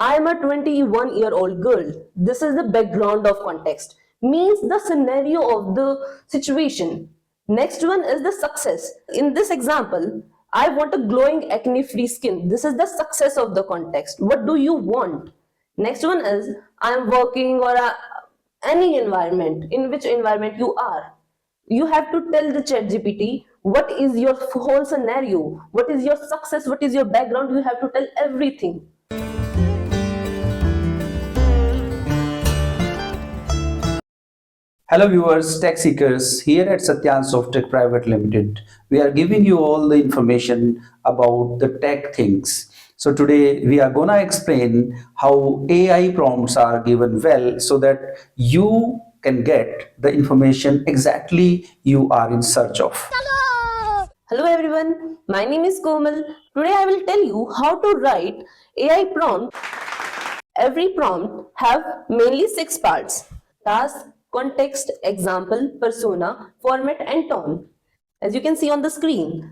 I am a 21-year-old girl. This is the background of context. Means the scenario of the situation. Next one is the success. In this example, I want a glowing acne-free skin. This is the success of the context. What do you want? Next one is I am working or any environment. In which environment you are? You have to tell the ChatGPT what is your whole scenario, what is your success, what is your background. You have to tell everything. Hello viewers, tech seekers, here at Satyaansh Softech Pvt Limited. We are giving you all the information about the tech things. So today we are gonna explain how AI prompts are given well so that you can get the information exactly you are in search of. Hello everyone, my name is Komal. Today I will tell you how to write AI prompt. Every prompt have mainly 6 parts: task, context, example, persona, format and tone. As you can see on the screen,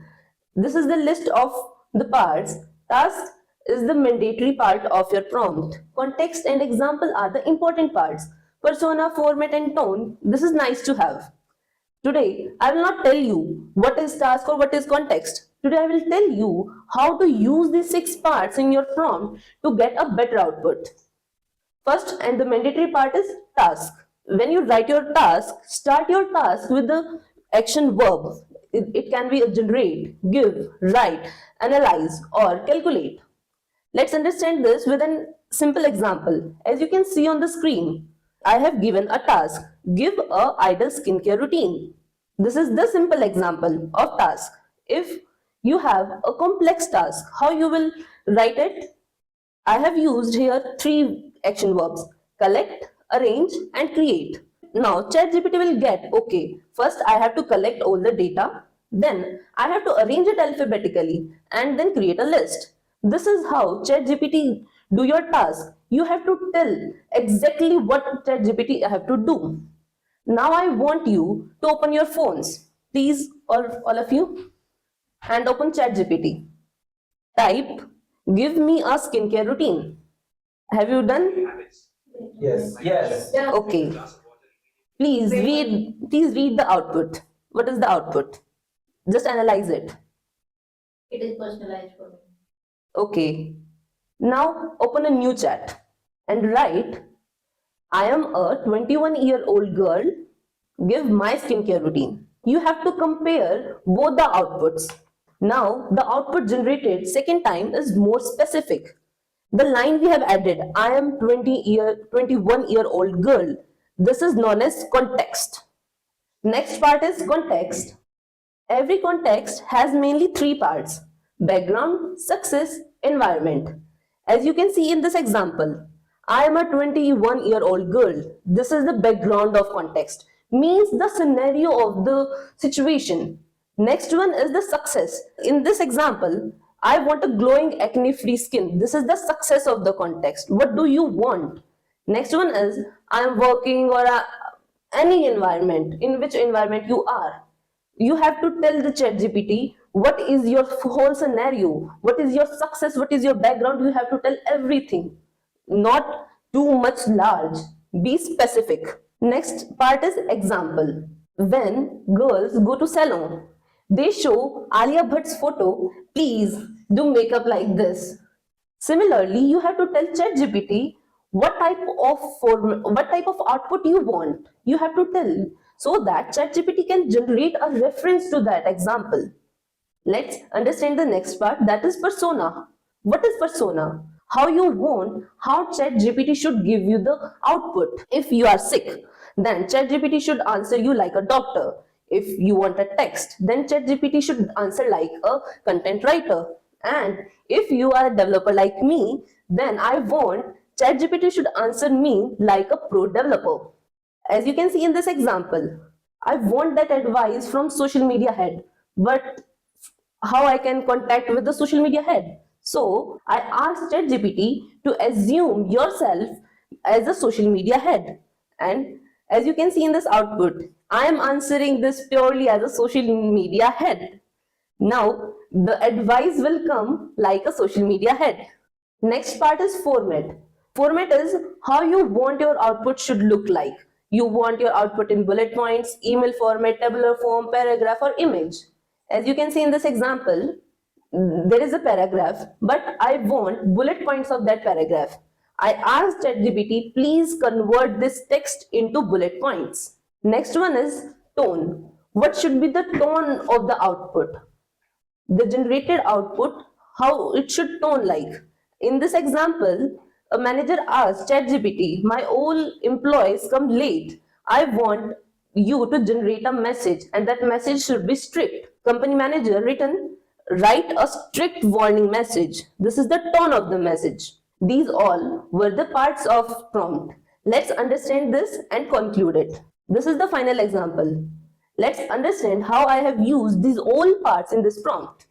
this is the list of the parts. Task is the mandatory part of your prompt. Context and example are the important parts. Persona, format and tone, this is nice to have. Today, I will not tell you what is task or what is context. Today, I will tell you how to use these 6 parts in your prompt to get a better output. First, and the mandatory part is task. When you write your task, start your task with the action verb. It can be a generate, give, write, analyze, or calculate. Let's understand this with a simple example. As you can see on the screen, I have given a task. Give a ideal skincare routine. This is the simple example of task. If you have a complex task, how you will write it? I have used here 3 action verbs: collect, arrange, and create. Now ChatGPT will get, okay, first I have to collect all the data, then I have to arrange it alphabetically, and then create a list. This is how ChatGPT do your task. You have to tell exactly what ChatGPT have to do. Now I want you to open your phones. Please, all of you, and open ChatGPT. Type, give me a skincare routine. Have you done? Yes. Yes. Okay. Please read the output. What is the output? Just analyze it. It is personalized for me. Okay. Now open a new chat and write, I am a 21-year-old girl. Give my skincare routine. You have to compare both the outputs. Now the output generated second time is more specific. The line we have added, I am 21-year-old girl. This is known as context. Next part is context. Every context has mainly 3 parts: background, success, environment. As you can see in this example, I am a 21-year-old girl. This is the background of context, means the scenario of the situation. Next one is the success. In this example, I want a glowing acne-free skin. This is the success of the context. What do you want? Next one is I am working or any environment. In which environment you are? You have to tell the ChatGPT what is your whole scenario, what is your success, what is your background. You have to tell everything, not too much large. Be specific. Next part is example. When girls go to salon, they show Alia Bhatt's photo. Please do makeup like this. Similarly, you have to tell ChatGPT what type of output you want. You have to tell so that ChatGPT can generate a reference to that example. Let's understand the next part, that is persona. What is persona? How ChatGPT should give you the output. If you are sick, then ChatGPT should answer you like a doctor. If you want a text, then ChatGPT should answer like a content writer. And if you are a developer like me, then I want ChatGPT should answer me like a pro developer. As you can see in this example, I want that advice from social media head, but how I can contact with the social media head? So I asked ChatGPT to assume yourself as a social media head. And as you can see in this output, I am answering this purely as a social media head. Now the advice will come like a social media head. Next part is format. Format is how you want your output should look like. You want your output in bullet points, email format, tabular form, paragraph, or image. As you can see in this example, there is a paragraph, but I want bullet points of that paragraph. I asked ChatGPT, please convert this text into bullet points. Next one is tone. What should be the tone of the output? The generated output, how it should tone like. In this example, a manager asked ChatGPT, my all employees come late. I want you to generate a message and that message should be strict. Company manager written, write a strict warning message. This is the tone of the message. These all were the parts of prompt. Let's understand this and conclude it. This is the final example. Let's understand how I have used these all parts in this prompt.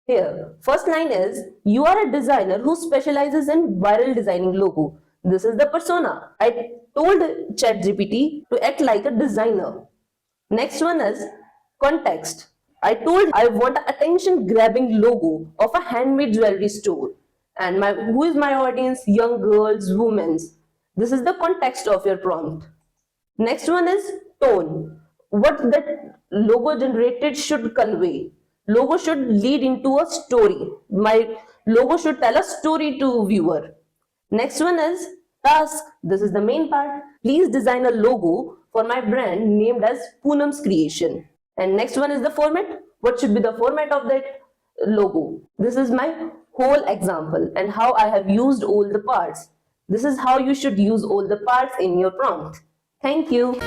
Here, first line is, you are a designer who specializes in viral designing logo. This is the persona. I told ChatGPT to act like a designer. Next one is context. I told I want an attention grabbing logo of a handmade jewelry store. And who is my audience? Young girls, women. This is the context of your prompt. Next one is tone. What that logo generated should convey. Logo should lead into a story. My logo should tell a story to viewer. Next one is task. This is the main part. Please design a logo for my brand named as Poonam's Creation. And next one is the format. What should be the format of that logo? This is my whole example and how I have used all the parts. This is how you should use all the parts in your prompt. Thank you.